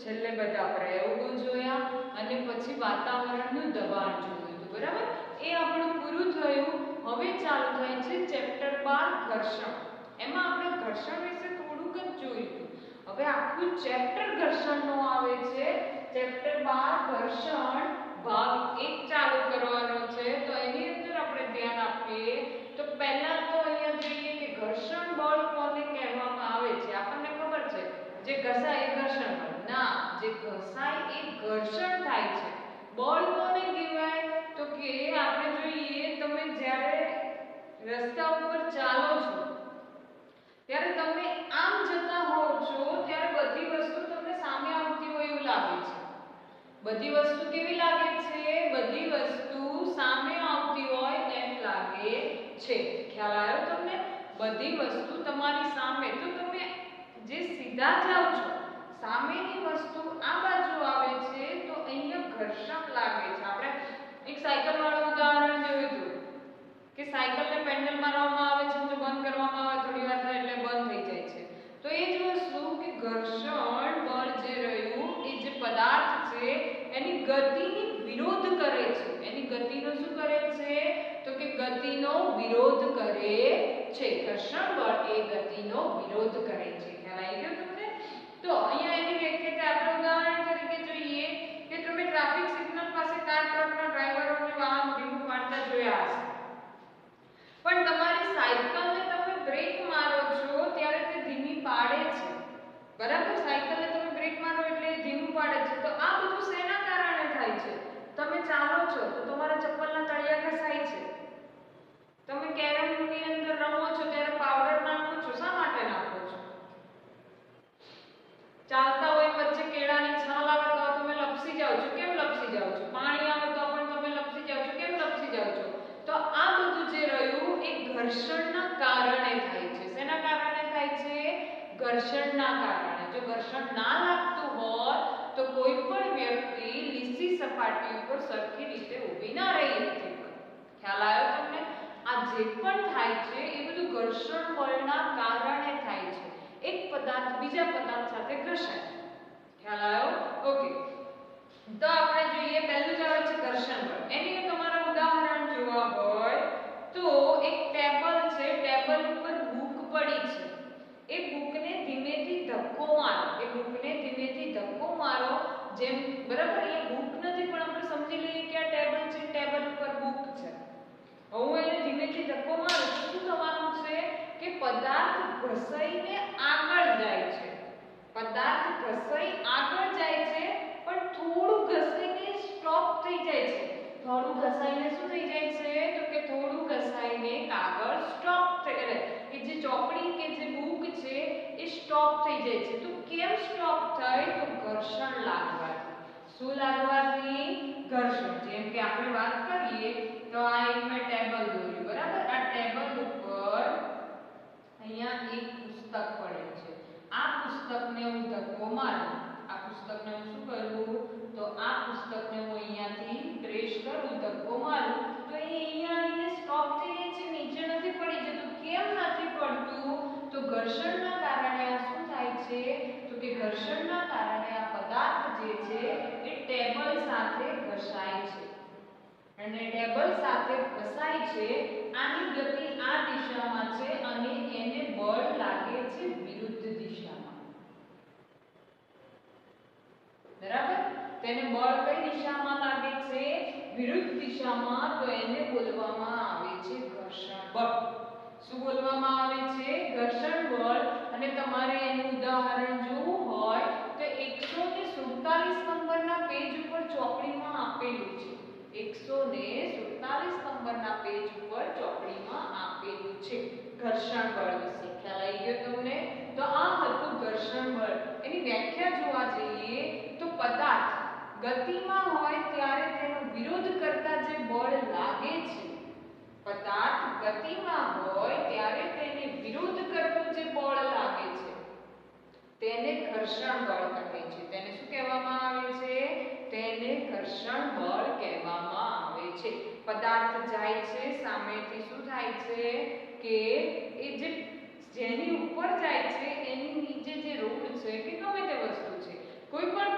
છેલ્લે બધા પ્રયોગો જોયા અને પછી વાતાવરણનું દબાણ જોયું હતું, બરાબર? એ આપણું પૂરું થયું. હવે ચાલુ થાય છે ચેપ્ટર 12 ઘર્ષણ. એમાં આપણે ઘર્ષણ વિશે થોડુંક જ જોયું હતું. હવે આખું ચેપ્ટર ઘર્ષણનો આવે છે. ચેપ્ટર 12 ઘર્ષણ ભાગ 1 ચાલુ કરવાનો છે. તો એની અંદર આપણે ધ્યાન આપીએ તો પહેલા તો અહીંયા જોઈએ કે ઘર્ષણ બળ કોને કહેવામાં આવે છે. આપણને ખબર છે જે ઘસાય એ ઘર્ષણ બળ. ના, જે ઘસાય એ ઘર્ષણ થાય છે. બળ કોને કહેવાય તો કે આપણે જોઈએ તમે જ્યારે રસ્તા ઉપર ચાલો છો ત્યારે તમે આમ જતા હોવ છો ત્યારે બધી વસ્તુ તમને સામે આવતી હોય એવું લાગે છે. બધી વસ્તુ કેવી લાગે છે? બધી વસ્તુ સામે આવતી હોય એમ લાગે છે. ખ્યાલ આવ્યો તમને? બધી વસ્તુ તમારી સામે. તો તમે જે સીધા જાઓ છો સામેની વસ્તુ આ બાજુ આવે છે તો અહીંયા ઘર્ષણ લાગે છે. આપણે એક સાયકલ વાળું ઉદાહરણ જોયું હતું કે સાયકલને પેન્ડલ મારવામાં આવે છે તો બંધ કરવામાં આવે, થોડી વાર થાય એટલે બંધ થઈ જાય છે. તો એ જ વસ્તુ કે ઘર્ષણ બળ જે રહ્યું એ જે પદાર્થ છે એની ગતિની વિરોધ કરે છે. એની ગતિનો શું કરે છે તો કે ગતિનો વિરોધ કરે છે. ઘર્ષણ બળ એ ગતિનો વિરોધ કરે છે. ખ્યાલ આવી ગયો તમને? તો અહીંયા એની વ્યાખ્યા આપણે ઉદાહરણ તરીકે જોઈએ કે તમે ટ્રાફિક સિગ્નલ પાસે કાર ટ્રકના ડ્રાઈવરોને વાહન ધીમું પાડતા જોયા હશે. પણ તમારી સાયકલને તમે બ્રેક મારો છો ત્યારે તે ધીમી પાડે છે, બરાબર? સાયકલને તમે બ્રેક મારો એટલે ધીમું પાડે છે. તો આ બધું શેના કારણે થાય છે? તમે ચાલો છો તો તમારા ચપ્પલના તળિયા ઘસાય છે. તમે કેરમની અંદર રમો છો ત્યારે પાવડર નાખો છો. શા માટે નાખો છો? ચાલતા હોય વચ્ચે કેળાની છાલ આવે તો તમે લપસી જાવ છો. કેમ લપસી જાવ છો? પાણી આવે તો પણ તમે લપસી જાવ છો. કેમ લપસી જાવ છો? તો આ બધું જે રહ્યું એ ઘર્ષણના કારણે થાય છે. શેના કારણે થાય છે? ઘર્ષણના કારણે. જો ઘર્ષણ ના લાગતું હોત તો કોઈ પણ વ્યક્તિ લીસી સપાટી ઉપર સરખી રીતે ઊભી ના રહી શકતી. ખ્યાલ આવ્યો તમને? આ જે પણ થાય છે એ બધું ઘર્ષણ બળના કારણે થાય છે. એક પદાર્થ બીજા પદાર્થ સાથે ઘસાય. ખ્યાલ આવ્યો? ઓકે. તો આપણે જોઈએ પહેલું જ આવે છે ઘર્ષણ બળ. એની તમારા ઉદાહરણ જોવા હોય તો એક ટેબલ છે, ટેબલ ઉપર બુક પડી છે. એ બુકને ધીમેથી ધક્કો મારો. એ બુકને ધીમેથી ધક્કો મારો. જેમ બરાબર અહીંયા બુક નથી પણ આપણે સમજી લઈએ કે આ ટેબલ છે, ટેબલ ઉપર બુક છે. હું એને ધીમેથી ધક્કો મારું તો શું થવાનું છે કે પદાર્થ ઘસાઈને આગળ જાય છે. પદાર્થ ઘસાઈ આગળ જાય છે પણ થોડું ઘસાઈને સ્ટોપ થઈ જાય છે. થોડું ઘસાઈને શું થઈ જાય છે તો કે થોડું ઘસાઈને કાગળ સ્ટોપ થઈ એટલે કે જે ચોપડી કે જે બુક છે એ સ્ટોપ થઈ જાય છે. તો કેમ સ્ટોપ થાય? તો ઘર્ષણ લાગવાથી. શું લાગવાથી? ઘર્ષણ. જેમ કે આપણે વાત કરીએ તો આ એક મેં ટેબલ દોર્યું, બરાબર? આ ટેબલ ઉપર અહીંયા એક પુસ્તક પડેલ છે. આ પુસ્તકને હું ધક્કો મારું. આ પુસ્તકને હું શું કરું તો આ પુસ્તકને હું અહીંયાથી પ્રેસ કરું, ધક્કો મારું તો એ અહીંયા આવીને સ્ટોપ થઈ જાય છે, નીચે નથી પડી જતું. કેમ નથી પડતું? તો ઘર્ષણના કારણે આ શું થાય છે તો કે ઘર્ષણના કારણે આ પદાર્થ જે છે એ ટેબલ સાથે ઘસાય છે. અને ટેબલ સાથે ઘસાય છે. આની ગતિ આ દિશામાં છે અને એને બળ લાગે છે વિરુદ્ધ દિશામાં. બરાબર? તેને બળ કઈ દિશામાં લાગે છે? વિરુદ્ધ દિશામાં. તો એને બોલવામાં આવે છે ઘર્ષણ બળ. શું બોલવામાં આવે છે? ઘર્ષણ બળ. અને તમારે એનું ઉદાહરણ જોવું હોય તો 147 નંબરના પેજ ઉપર ચોપડીમાં આપેલું છે. 147 નંબરના પેજ ઉપર ચોપડીમાં આપેલું છે ઘર્ષણ બળ વિશે. ખ્યાલ આવી ગયો તમને? તો આ હતું ઘર્ષણ બળ. એની વ્યાખ્યા જોવા જઈએ તો પદાર્થ ગતિમાં હોય ત્યારે તેનો વિરોધ કરતા જે બળ લાગે છે, પદાર્થ ગતિમાં હોય ત્યારે તેને વિરોધ કરતું જે બળ લાગે છે તેને ઘર્ષણ બળ કહે છે. તેને શું કહેવામાં આવે છે? તેને ઘર્ષણ બળ કહેવામાં આવે છે. પદાર્થ જાય છે સામેથી શું થાય છે કે એ જે જેની ઉપર જાય છે એની નીચે જે રોડ છે કે ગમે તે વસ્તુ છે, કોઈ પણ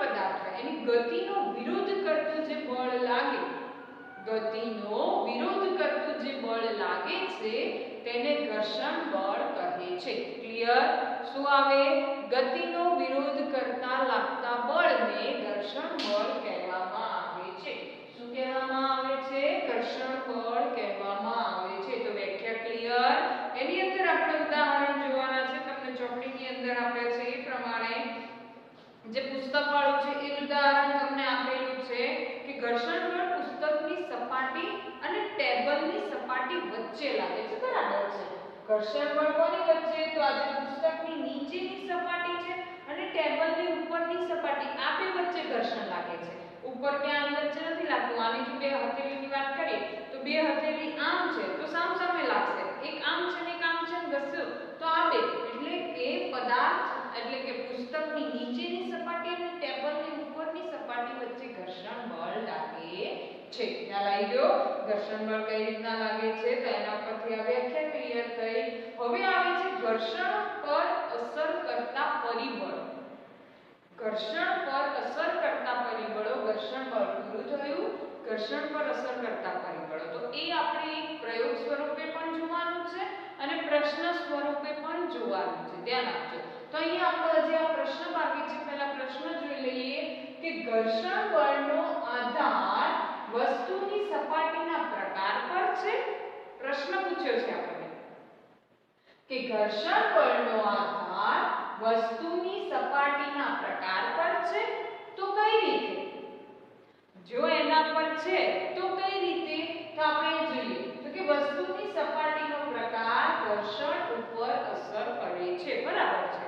જે બળ લાગે છે તેને ઘર્ષણ બળ કહે છે. ક્લિયર? શું આવે? ગતિનો વિરોધ કરતા લાગતા બળને ઘર્ષણ બળ કહેવામાં આવે છે. શું કહેવામાં આવે છે? ઘર્ષણ બળ કહેવામાં આવે છે. તો વ્યાખ્યા ક્લિયર? એની અંદર આપણે ઉદાહરણ જોવાના છે. તમને ચોપડીની અંદર આપ્યા છે એ પ્રમાણે જે પુસ્તક વાળું છે એ ઉદાહરણ તમને આપેલું છે કે ઘર્ષણ બળ પુસ્તકની સપાટી અને ટેબલની સપાટી વચ્ચે લાગે છે. બરાબર છે. ઘર્ષણ બળ કોની વચ્ચે? તો આ જે પુસ્તકની નીચેની સપાટી છે અને ટેબલની ઉપરની સપાટી, આ બે વચ્ચે ઘર્ષણ લાગે છે. ઉપર કે આની વચ્ચે નથી લાગતું. આની જો બે હથેળીની વાત કરીએ તો બે હથેળી આમ છે તો સામસામે લાગશે. એક આમ છે ને એક આમ છે ને ઘસ્યું તો આ બે, એટલે એ પદાર્થ એટલે કે પુસ્તકની નીચેની સપાટી અને ટેબલની ઉપરની સપાટી વચ્ચે ઘર્ષણ બળ લાગે છે. ખ્યાલ આવી ગયો? ઘર્ષણ બળ કઈ રીતના લાગે છે તો એના પરથી આ વ્યાખ્યા ક્લિયર થઈ. હવે આવે છે ઘર્ષણ પર અસર કરતા પરિબળો. ઘર્ષણ પર અસર કરતા પરિબળો. ઘર્ષણ બળ પૂરું થયું. ઘર્ષણ પર અસર કરતા પરિબળો, તો એ આપણે એક પ્રયોગ સ્વરૂપે પણ જોવાનું છે અને પ્રશ્ન સ્વરૂપે પણ જોવાનું છે. ધ્યાન આપજો. તો અહીંયા આપણે જે આ પ્રશ્ન બાકી છે, પહેલા પ્રશ્ન જોઈ લઈએ કે ઘર્ષણ બળનો આધાર વસ્તુની સપાટીના પ્રકાર પર છે. પ્રશ્ન પૂછ્યો છે આપણે કે ઘર્ષણ બળનો આધાર વસ્તુની સપાટીના પ્રકાર પર છે. તો કઈ રીતે? જો એના પર છે તો કઈ રીતે? તો આપણે જોઈએ તો કે વસ્તુની સપાટીનો પ્રકાર ઘર્ષણ ઉપર અસર કરે છે. બરાબર છે.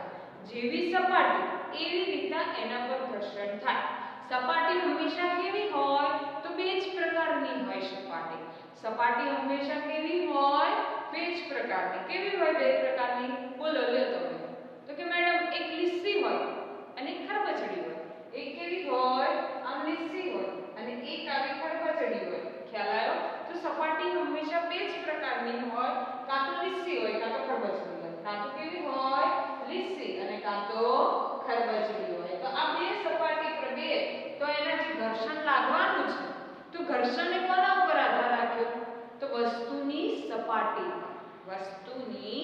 જેવી સપાટી એવી રીતે એના પર ઘર્ષણ થાય. સપાટી હંમેશા કેવી હોય? તો બે જ પ્રકારની હોય સપાટી. સપાટી હંમેશા કેવી હોય? બે જ પ્રકારની. કેવી હોય બે પ્રકારની? બોલો લ્યો તમે. તો કે મેડમ એક લીસી હોય અને એક ખરબચડી હોય. એક કેવી હોય? આમ લીસી હોય અને એક આવી ખરબચડી હોય. ખ્યાલ આવ્યો? તો સપાટી હંમેશા બે જ પ્રકારની હોય. કાં તો લીસી હોય કાં તો ખરબચડી હોય. કાં તો કેવી હોય? લીસી અને કાં તો ખરબચડી હોય. તો આ બે સપાટી પર બે, તો એના જે ઘર્ષણ લાગવાનું છે તો ઘર્ષણને કોના ઉપર આધાર રાખ્યો? તો વસ્તુની સપાટી પર. વસ્તુની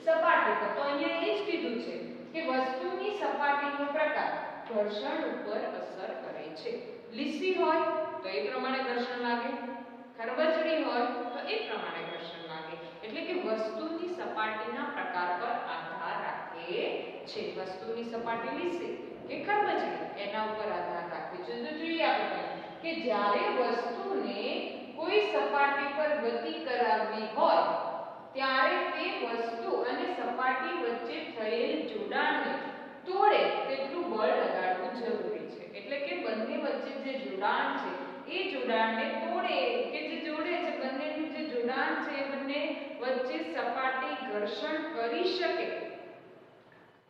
સપાટી પર. તો અહીંયા એ જ કીધું છે કે વસ્તુની સપાટીનો પ્રકાર ઘર્ષણ ઉપર અસર કરે છે. લીસી હોય તો એ પ્રમાણે ઘર્ષણ લાગે, ખરબચડી હોય તો એ પ્રમાણે ઘર્ષણ લાગે. એટલે કે વસ્તુની સપાટીના પ્રકાર પર આધાર રાખે છે. વસ્તુની સપાટી લીસી કે ખરબચડી એના ઉપર આધાર રાખે છે. તો જોઈએ આપણે કે જ્યારે વસ્તુને કોઈ સપાટી પર ગતિ કરાવવી હોય ત્યારે તે વસ્તુ અને સપાટી વચ્ચે થયેલ જોડાણને તોડે તેટલું બળ લગાડવું જરૂરી છે. એટલે કે બંને વચ્ચે જે જોડાણ છે એ જોડાણને તોડે કે જે જોડે છે, બંનેનું જે જોડાણ છે એ બંને વચ્ચે સપાટી ઘર્ષણ કરી શકે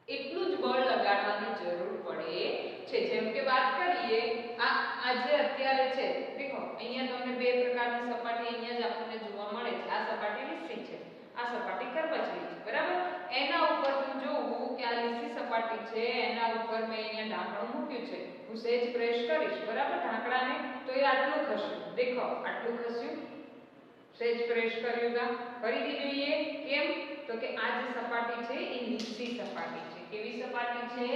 એટલું જ બળ લગાડવાની જરૂર પડે છે. જેમ કે વાત કરીએ આ જે અત્યારે છે, દેખો અહીંયા તમને બે પ્રકારની સપાટી અહીંયા જ આપણને જોવા મળે છે. આ સપાટી લીસી છે, આ સપાટી ખરબચડી છે. બરાબર? એના ઉપર હું જોઉં કે આ લીસી સપાટી છે, એના ઉપર મેં અહીંયા ઢાંકણું મૂક્યું છે. હું સહેજ પ્રેસ કરીશ, બરાબર, ઢાંકણાને, તો એ આટલું ખસ્યું. દેખો આટલું ખસ્યું. સહેજ પ્રેસ કર્યું તા. ફરીથી જોઈએ કેમ? તો કે આ જે સપાટી છે એ લીસી સપાટી છે. કેવી સપાટી છે?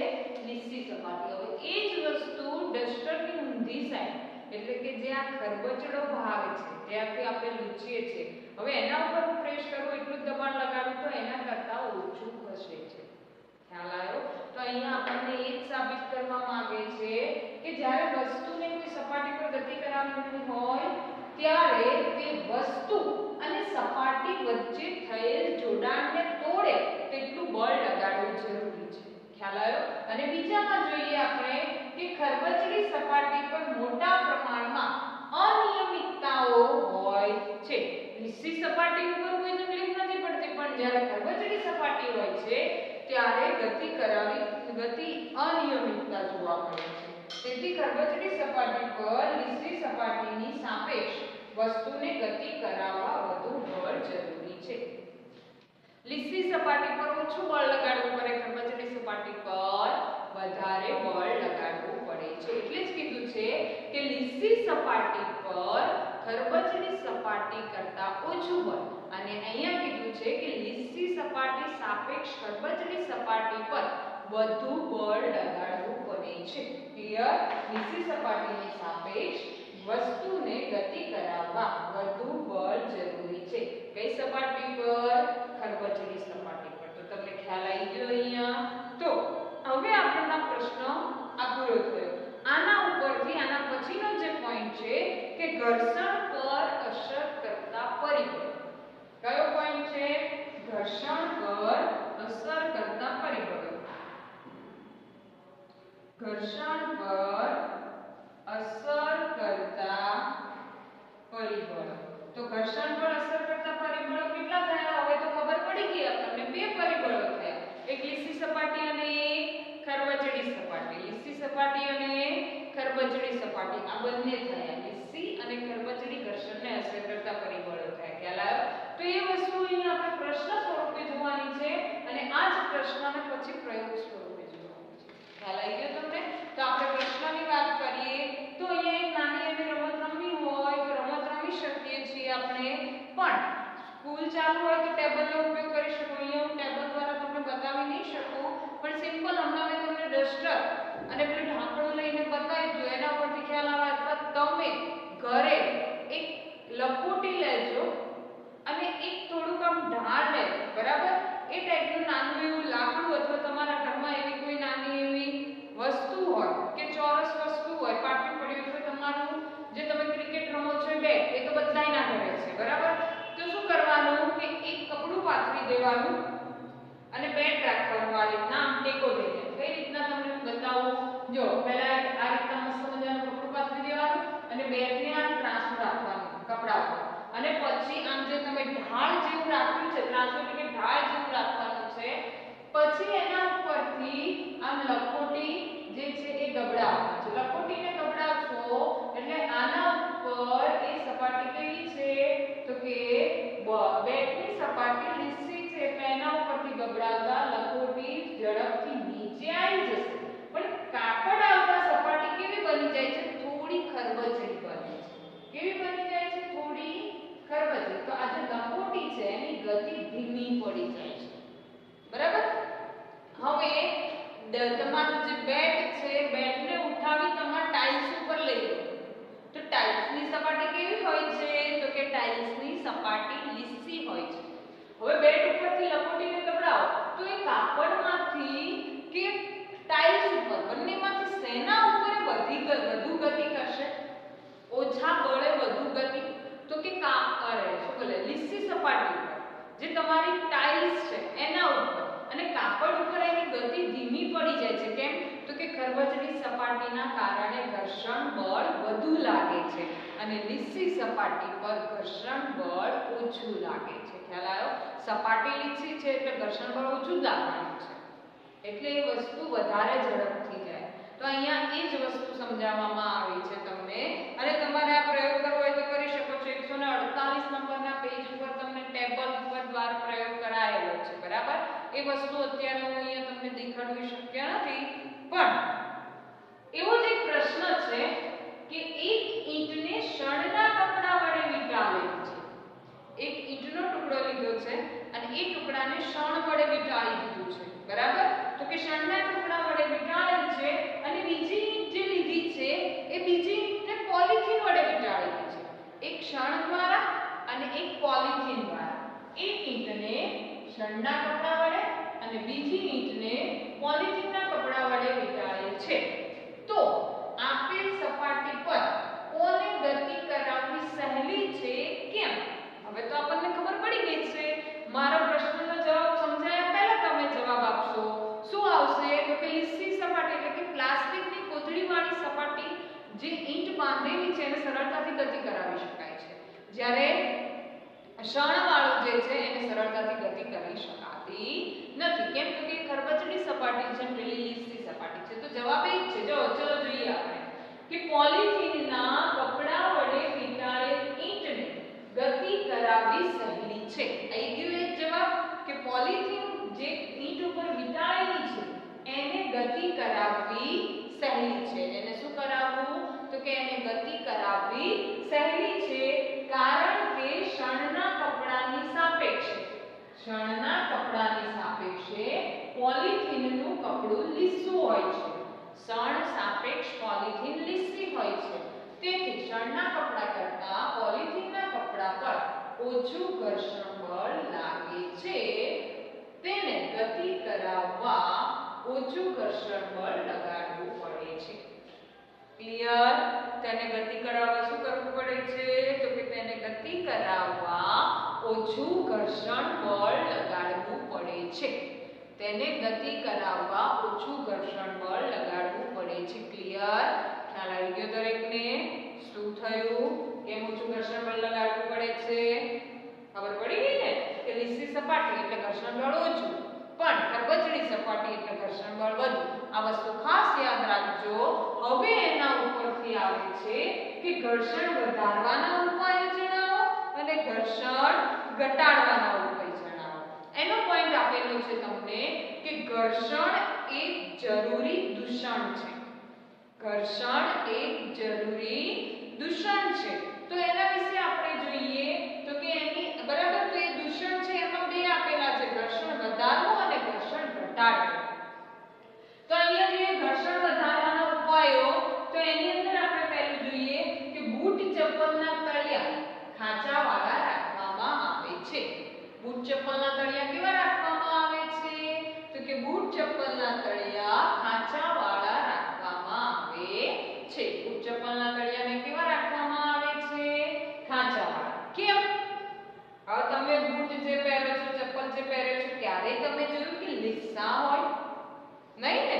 લીસી સપાટી. હવે એ જ વસ્તુ ડસ્ટરની ઊંધી સાઈડ, એટલે કે જે આ ખરબચડો ભાગ છે જ્યાંથી આપણે લૂછીએ છીએ, હવે એના ઉપર હું પ્રેસ કરું, એટલું દબાણ લગાડું તો એના કરતાં ઓછું ખસે છે. ખ્યાલ આવ્યો? તો અહીંયા આપણને એ જ સાબિત કરવા માંગે છે કે જ્યારે વસ્તુને કોઈ સપાટી પર ગતિ કરાવવાની હોય ત્યારે તે વસ્તુ અને સપાટી વચ્ચે થયેલ જોડાણને તોડે તેટલું બળ લગાડવું જરૂરી છે. ખ્યાલ આવ્યો? અને બીજામાં જોઈએ આપણે કે ખરબચડી સપાટી પર મોટા પ્રમાણમાં અનિયમિતતાઓ હોય છે. લીસી સપાટી ઉપર કોઈ તકલીફ નથી પડતી, પણ જ્યારે ખરબચડી સપાટી હોય છે ત્યારે ગતિ અનિયમિતતા જોવા મળે છે. તેથી ખરબચડી સપાટી પર લીસી સપાટીની સાપેક્ષ વસ્તુને ગતિ કરાવવા વધુ બળ જરૂરી છે. લીસી સપાટી પર ઓછું બળ લગાડવું પડે, ખરબચડી સપાટી પર વધારે બળ લગાડવું પડે છે. એટલે જ કીધું છે કે લીસી સપાટી પર ખરબચડી સપાટી કરતા ઓછું હોય અને અહીંયા કીધું છે કે લીસી સપાટી સાપેક્ષ ખરબચડી સપાટી પર વધુ બળ લગાડવું પડે છે. ક્લિયર? લીસી સપાટીની સાપેક્ષ વસ્તુને ગતિ કરાવવા વધુ બળ જરૂરી છે. કઈ સપાટી પર? ખરબચડી સપાટી પર. તો તમને ખ્યાલ આવી ગયો અહીંયા? તો હવે આપણો પ્રશ્ન આ પૂરો થયો. આના ઉપરથી આના પછીનો જે પોઈન્ટ છે કે ઘર્ષણ પર અસર કરતા પરિબળો. કયો પોઈન્ટ છે? ઘર્ષણ પર અસર કરતા પરિબળો. ઘર્ષણ પર અસર કરતા પરિબળો. તો ઘર્ષણ પર અસર કરતા પરિબળો કેટલા થયા? હવે તો ખબર પડી ગઈ આપણને. બે પરિબળો થયા, એક લીસી સપાટી અને એક ખરબચડી સપાટી. લીસી સપાટી અને ખરબચડી સપાટી આ બંને થયા. લીસી અને ખરબચડી ઘર્ષણને અસર કરતા પરિબળો થયા. ખ્યાલ આવ્યો? તો એ વસ્તુ અહીં આપણે પ્રશ્ન સ્વરૂપે જોવાની છે અને આ જ પ્રશ્નને પછી પ્રયોગ સ્વરૂપે જોવાનું છે. ખ્યાલ આવી ગયો તમને? તો આપણે પ્રશ્નની વાત કરીએ તો અહીંયા એક નાની એવી રમત રમવી હોય તો રમત રમી શકીએ છીએ આપણે, પણ સ્કૂલ ચાલુ હોય તો ટેબલનો ઉપયોગ કરી શકો. અહીંયા હું ટેબલ દ્વારા તમને બતાવી નહીં શકું, પણ સિમ્પલ હમણાં મેં તમને ડસ્ટર અને પેલું ઢાંકણું લઈને બતાવી દીધું, એના પરથી ખ્યાલ આવે. અથવા તમે ઘરે એક લપોટી લેજો અને એક થોડુંક આમ ઢાળ લેજો, બરાબર? એ ટાઈપનું નાનું એવું લાકડું અથવા તમારા ઘરમાં એવી કોઈ નાની એવી વસ્તુ હોય કે ચોરસ વસ્તુ હોય, પાટલું પડ્યું છે તમારું, જે તમે ક્રિકેટ રમો છો બેટ, એ તો બધાયના ઘરે છે, બરાબર? તો શું કરવાનું કે એક કપડું પાથરી દેવાનું અને બેટ રાખવાનું આ રીતના આમ ટેકો દઈને. કઈ રીતના તમને બતાવું? જો પહેલા આ રીતના મસ્ત મજાનું કપડું પાથરી દેવાનું અને બેટને આમ ટ્રાન્સફર રાખવાનું કપડા ઉપર, અને પછી આમ જે તમે ઢાળ જેવું રાખ્યું છે, ટ્રાન્સફર એટલે કે ઢાળ જેવું રાખવાનું છે, પછી એના ઉપરથી આમ લપોટી જે છે એ ગબડાવવાનું છે. લપોટીને ગબડાવશો એટલે આના ઉપર એ સપાટી કેવી છે? તો કે બેટની સપાટી લીસી છે એટલે એના ઉપરથી ગબડાવતા લપોટી ઝડપથી નીચે આવી જશે. પણ કાપડ આવતા સપાટી કેવી બની જાય છે? થોડી ખરબચડી બને છે. કેવી બની જાય છે? થોડી ખરબચડી. તો આ જે લપોટી છે એની ગતિ ધીમી પડી જાય છે, બરાબર? હવે તમારું જે બેટ છે, બેટને ઉઠાવી તમારા ટાઇલ્સ ઉપર લઈ લો તો ટાઇલ્સની સપાટી કેવી હોય છે? તો કે ટાઇલ્સની સપાટી લીસી હોય છે. હવે બેટ ઉપરથી લપોટીને ગબડાવો તો એ કાપડમાંથી કે ટાઇલ્સ ઉપર બંનેમાંથી શેના ઉપર વધુ ગતિ કરશે? ઓછા બળે વધુ ગતિ? તો કે શું બોલે લીસી સપાટી ઉપર જે તમારી ટાઇલ્સ છે એના ઉપર, અને કાપડ ઉપર એની ગતિ ધીમી પડી જાય છે. કેમ? તો કે ખરબચડી સપાટીના કારણે ઘર્ષણ બળ વધુ લાગે છે અને લીસી સપાટી પર ઘર્ષણ બળ ઓછું લાગે છે. ખ્યાલ આવ્યો? સપાટી લીસી છે એટલે ઘર્ષણ બળ ઓછું લાગવાનું છે, એટલે એ વસ્તુ વધારે ઝડપથી જાય. તો અહીંયા એ જ વસ્તુ સમજાવવામાં આવી છે તમને, અને તમારે આ પ્રયોગ કરવો હોય તો કરી શકો છો. 148 નંબરના પેજ ઉપર તમને ટેબલ ઉપર દ્વારા પ્રયોગ કરાયેલો છે, બરાબર? એ વસ્તુ અત્યારે હું અહીંયા તમને દેખાડવી શક્ય નથી, પણ એવો જ એક પ્રશ્ન છે કે એક ઈંટને શણના કપડા વડે વીંટાળેલી છે. એક ઈંટનો ટુકડો લીધો છે અને એ ટુકડાને શણ વડે વીંટાળી દીધું છે, બરાબર? તો કે શણના ટુકડા વડે વીંટાળેલ છે અને બીજી ઈંટ જે લીધી છે એ બીજી ઈંટને પોલિથીન વડે વીંટાળેલી છે. એક શણ દ્વારા અને એક પોલિથીન દ્વારા. એક ઈંટને શણના કપડા વડે અને બીજી ઈંટને પોલિથીનના કપડા વડે વીંટાળેલ છે. તો આપેલ સપાટી પર કોને ગતિ કરાવવી સહેલી છે? કેમ? હવે તો આપણને ખબર પડી ગઈ છે. મારા પ્રશ્નનો જવાબ સમજાયા પહેલા તમે જવાબ આપશો. શું આવશે? તો કે લીસી સપાટી એટલે કે પ્લાસ્ટિકની કોથળીવાળી સપાટી જે ઈંટ બાંધેલી છે એને સરળતાથી ગતિ કરાવી શકાય છે, જ્યારે શણવાળું જે છે એને સરળતાથી ગતિ કરી શકાતી નથી. કેમ? તો કે ખરબચડી સપાટી છે, પેલી લીસી સપાટી છે. તો જવાબ એ જ છે. જો ચલો જોઈએ આપણે કે પોલિથીનના કપડા વડે વીંટાળેલ ઈંટને ગતિ કરાવવી સહેલી છે. આવી ગયો એક જવાબ કે પોલિથીન જે ઈંટ ઉપર વીંટાળેલી છે એને ગતિ કરાવવી સહેલી છે. એને શું કરાવવું? તો કે એને ગતિ કરાવવી સહેલી છે. શણના કપડાની સાપેક્ષે પોલિથીનનું કપડું લીસું હોય છે. શણ સાપેક્ષ પોલિથીન લીસી હોય છે. તેથી શણના કપડા કરતા પોલિથીનના કપડા પર ઓછું ઘર્ષણ બળ લાગે છે. તેને ગતિ કરાવવા ઓછું ઘર્ષણ બળ લગાડવું પડે છે. ક્લિયર? તેને ગતિ કરાવવા શું કરવું પડે છે? તો કે તેને ગતિ કરાવવા ઓછું ઘર્ષણ બળ લગાડવું પડે છે. તેને ગતિ કરાવવા ઓછું ઘર્ષણ બળ લગાડવું પડે છે. ક્લિયર? ખ્યાલ આવી ગયો દરેકને? શું થયું? કેમ ઓછું ઘર્ષણ બળ લગાડવું પડે છે? ખબર પડી ગઈ ને કે લીસી સપાટી એટલે ઘર્ષણ બળ ઓછું, પણ ખરબચડી સપાટી એટલે ઘર્ષણ બળ વધુ. આ વસ્તુ ખાસ યાદ રાખજો. હવે એના ઉપરથી આવે છે કે ઘર્ષણ વધારવાના ઉપાયો જણાવો અને ઘર્ષણ ઘટાડવાના ઉપાય જણાવો. એનો પોઈન્ટ આપેલો છે તમને કે ઘર્ષણ એક જરૂરી દૂષણ છે. ઘર્ષણ એક જરૂરી દૂષણ છે. તો એના વિશે આપણે જોઈએ તો કે એની બરાબર તો એ દૂષણ છે એમાં બે આપેલા છે, ઘર્ષણ વધારવું અને ઘર્ષણ ઘટાડવું. તો અહીંયા જોઈએ ઘર્ષણ વધારવાના ઉપાયો. તો એની અંદર આપણે પહેલું જોઈએ કે બૂટ ચપ્પલના તળિયા ખાંચાવાળા રાખવામાં આવે છે. બૂટ ચપ્પલના તળિયા કેવા રાખવામાં આવે છે? તો કે બૂટ ચપ્પલના તળિયા ખાંચાવાળા રાખવામાં આવે છે. બૂટ ચપ્પલના તળિયાને કેવા રાખવામાં આવે છે? ખાંચાવાળા. કેમ? હવે તમે બૂટ જે પહેરો છો, ચપ્પલ જે પહેરો છો, ક્યારેય તમે જોયું કે લીસા હોય? નહીં ને?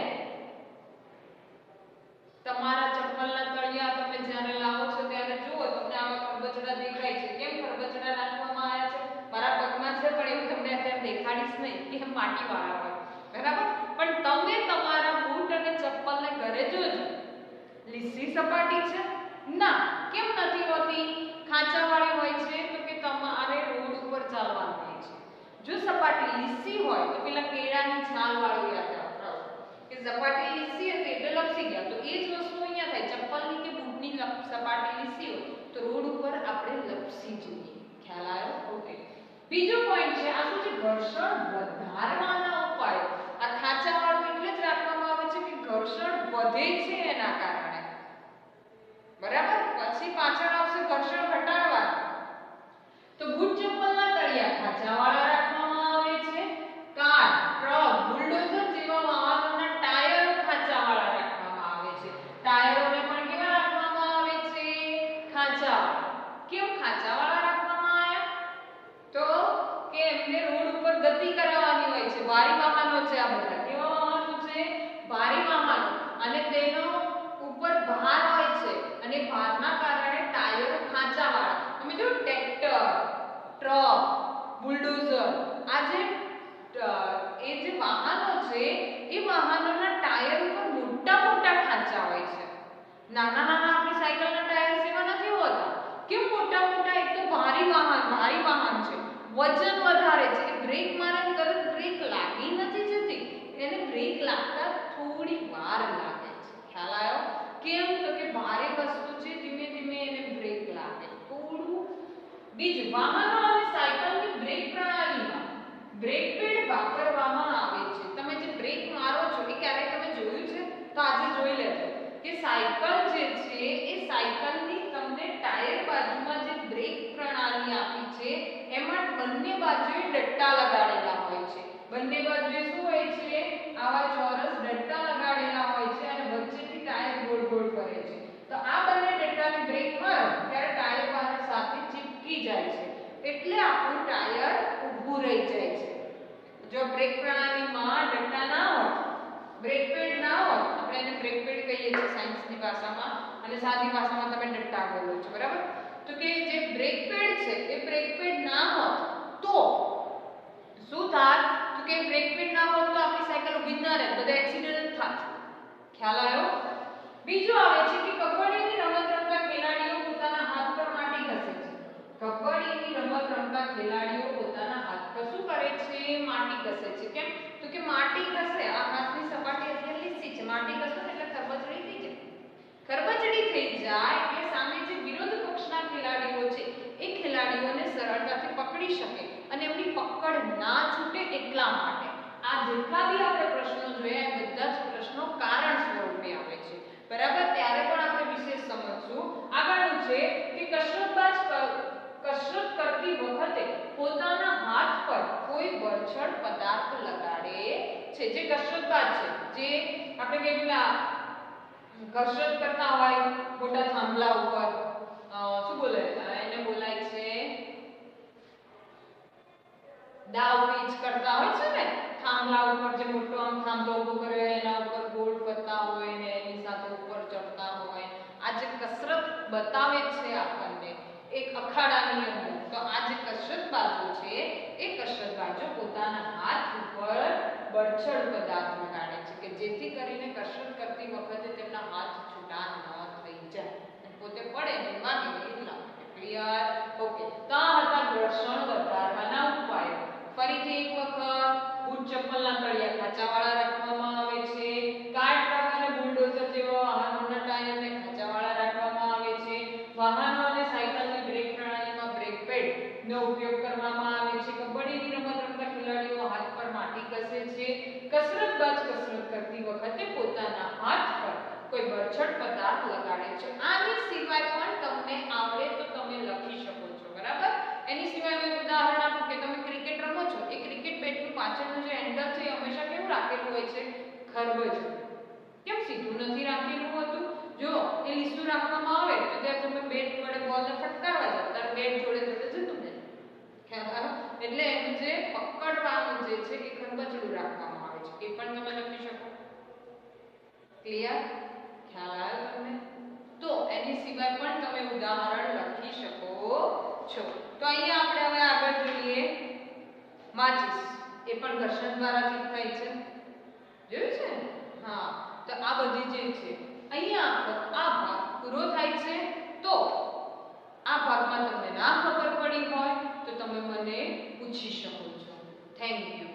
તમારા ચપ્પલના તળિયા તમે જ્યારે લાવો છો ત્યારે જુઓ તમને આવા ખરબચડા દેખાય છે. કેમ ખરબચડા રાખવામાં આવ્યા છે? મારા પગમાં છે પણ એવું તમને અત્યારે દેખાડીશ નહીં કે માટીવાળા હોય. બરાબર? પણ તમે તમારા બૂટ અને ચપ્પલને ઘરે જોજો. લીસી સપાટી છે? ના. કેમ નથી હોતી? ખાંચાવાળી હોય છે. તો કે તમારે રોડ ઉપર ચાલવાનું હોય છે. જો સપાટી લીસી હોય તો પેલા કેળાની છાલ વાળું યાદ રાખો કે સપાટી લીસી હતી એટલે લપસી ગયા. તો એ જ વસ્તુ અહીંયા થાય. ચપ્પલની કે બૂટની સપાટી લીસી હોય તો રોડ ઉપર આપણે લપસી જઈએ. ખ્યાલ આવ્યો? ઓકે. બીજો પોઈન્ટ છે આ શું છે? ઘર્ષણ વધારવાના ઉપાયો. આ ખાંચાવાળું એટલે જ રાખવામાં આવે છે કે ઘર્ષણ વધે છે એના કારણે. બરાબર? પછી પાછળ આવશે ઘર્ષણ ઘટાડવાનું. તો બૂટ ચપ્પલના તળિયા ખાંચાવાળા રાખવામાં આવે છે. કાર, ટ્રક, બુલડોઝર જેવા વાહનોના ટાયરો ખાંચાવાળા રાખવામાં આવે છે. ટાયરોને પણ કેવા રાખવામાં આવે છે? ખાંચાવાળા. કેમ ખાંચાવાળા રાખવામાં આવ્યા? તો કે એમને રોડ ઉપર ગતિ કરાવવાની હોય છે. ભારી વાહનો છે આ બધા. કેવા વાહનો છે? ભારી વાહનો. અને તેનો ઉપર ભાર હોય છે અને ભારના કારણે ટાયરો ખાંચાવાળા. તમે જો ટ્રેક્ટર, ટ્રક, બુલડોઝર આ જે વાહનો છે એ વાહનોના ટાયર ઉપર મોટા મોટા ખાંચા હોય છે. નાના નાના આપણી સાયકલના ટાયર જેવા નથી હોતા. કેમ મોટા મોટા? એક તો ભારી વાહન છે, વજન વધારે છે. બ્રેક મારે તરત બ્રેક લાગી નથી જતી. એને બ્રેક લાગતા થોડી વાર લાગે છે. ખ્યાલ આવ્યો? કેમ? તો કે ભારે વસ્તુ છે, ધીમે ધીમે એને બ્રેક લાગે થોડું. બીજું, વાહનો અને સાયકલની બ્રેક પ્રણાલીમાં બ્રેક પેડ વાપરવામાં આવે છે. તમે જે બ્રેક મારો છો એ ક્યારેય તમે જોયું છે? તો આજે જોઈ લેજો કે સાયકલ જે છે એ સાયકલની તમને ટાયર બાજુમાં જે બ્રેક પ્રણાલી આપી છે એમાં બંને બાજુએ ડટ્ટા લગાડેલા હોય છે. બંને બાજુએ શું હોય છે? આવા ચોરસ ડટ્ટા લગાડેલા હોય છે અને વચ્ચેથી ટાયર ગોળ ગોળ ફરે છે. તો આ બંને ડટ્ટાને બ્રેક મારો ત્યારે ટાયર બહાર સાથે ચીપકી જાય છે. એટલે આપણું ટાયર ઊભું રહી જાય છે. જો બ્રેક પ્રણાલીમાં ડટ્ટા ના હોય, બ્રેક પેડ ના હોય, આપણે એને બ્રેક પેડ કહીએ છીએ સાયન્સની ભાષામાં અને સાદી ભાષામાં તમે ડટ્ટા બોલો છો. બરાબર? તો કે જે બ્રેક પેડ છે એ બ્રેક પેડ ના હોત તો શું થાત? તો કે બ્રેક પેડ ના હોત તો આપણી સાયકલ ઊભી ન રહે, બધા એક્સિડન્ટ થાત. ખ્યાલ આવ્યો? બીજું આવે છે કે કબડ્ડીની રમત રમતા ખેલાડીઓ પોતાના હાથ પર માટી ઘસે છે. કબડ્ડીની રમત રમતા ખેલાડીઓ પોતાના હાથ પર શું કરે છે? માટી ઘસે છે. કેમ? તો કે માટી ઘસે, આ હાથની સપાટી અત્યારે લીસી છે, માટી ઘસો એટલે ખરબચડી થઈ જાય. ખરબચડી થઈ જાય એટલે સામે જે વિરોધ પક્ષના ખેલાડીઓ છે એ ખેલાડીઓને સરળતાથી પકડી શકે અને એમની પકડ પકડ ના છૂટે એટલા માટે. આ જેટલા બી આપણે પ્રશ્નો જોયા એ બધા જ પ્રશ્નો કારણ સ્વરૂપે આવે છે, બરાબર. ત્યારે પણ આપણે વિશેષ સમજશું. આગળનું છે કે કસરત કરતી વખતે પોતાના હાથ પર કોઈ બળછટ પદાર્થ લગાડે છે. જે કસરતબાજ છે, જે આપણે કે પેલા કસરત કરતા હોય મોટા થાંભલા ઉપર, શું બોલે એને, બોલાય છે દાવ પીચ કરતા હોય છે ને, થાંભલા ઉપર જે મોટો આમ થાંભલો ઉભો કરે એના ઉપર ગોળ કરતા હોય ને એની સાથે ઉપર ચડતા હોય. આ જે કસરત બતાવે છે આપણને એક અખાડાની અંદર, તો આ જે કસરતબાજો છે એ કસરતબાજો પોતાના હાથ ઉપર બળછટ પદાર્થ લગાડે છે કે જેથી કરીને કસરત કરતી વખતે તેમના હાથ છૂટા ન થઈ જાય અને પોતે પડે ને વાગે એટલા માટે. ક્લિયર? ઓકે. તો આ હતા ઘર્ષણ વધારવાના ઉપાયો. ફરીથી એક વખત બૂટ ચપ્પલના તળિયા ખાંચાવાળા રાખવામાં આવે છે. કાર ટ્રક અને બુલડોઝર જેવા વાહનોના ટાયરને ખાંચાવાળા રાખવામાં આવે છે. વાહનો અને સાયકલની બ્રેક પ્રણાલીમાં બ્રેક પેડનો ઉપયોગ કરવામાં આવે છે. કબડ્ડીની રમત રમતા ખેલાડીઓ હાથ પર માટી ઘસે છે. કસરતબાજ કસરત કરતી વખતે પોતાના હાથ પર કોઈ બળછટ પદાર્થ લગાડે છે. આની સિવાય પણ તમને આવડે તો તમે લખી શકો છો, બરાબર. એની સિવાય હું ઉદાહરણ આપું કે તમે ક્રિકેટ રમો છો, એ ક્રિકેટ બેટનું પાછળનું જે હેન્ડલ છે એ હંમેશા કેવું રાખેલું હોય છે? ખરબજ. કેમ સીધું નથી રાખેલું હોતું? જો એ લીસું રાખવામાં આવે તો ત્યારે તમે બેટ વડે બોલને ફટકારવા જાવ ત્યારે બેટ જોડે જોડે જતું રહે. ખ્યાલ આવ્યો? એટલે એનું જે પકડવાનું જે છે એ ખરબચડું રાખવામાં આવે છે. એ પણ તમે લખી શકો. ક્લિયર? ખ્યાલ આવ્યો તમને? તો એની સિવાય પણ તમે ઉદાહરણ લખી શકો છો. તો અહીંયા આપણે હવે આગળ જોઈએ માચિસ. એ પણ ઘર્ષણ દ્વારા જ થાય છે. જોયું છે? હા. તો આ બધી જે છે અહીંયા આ ભાગ પૂરો થાય છે. તો આ ભાગમાં તમને ના ખબર પડી હોય તો તમે મને પૂછી શકો છો. Thank you.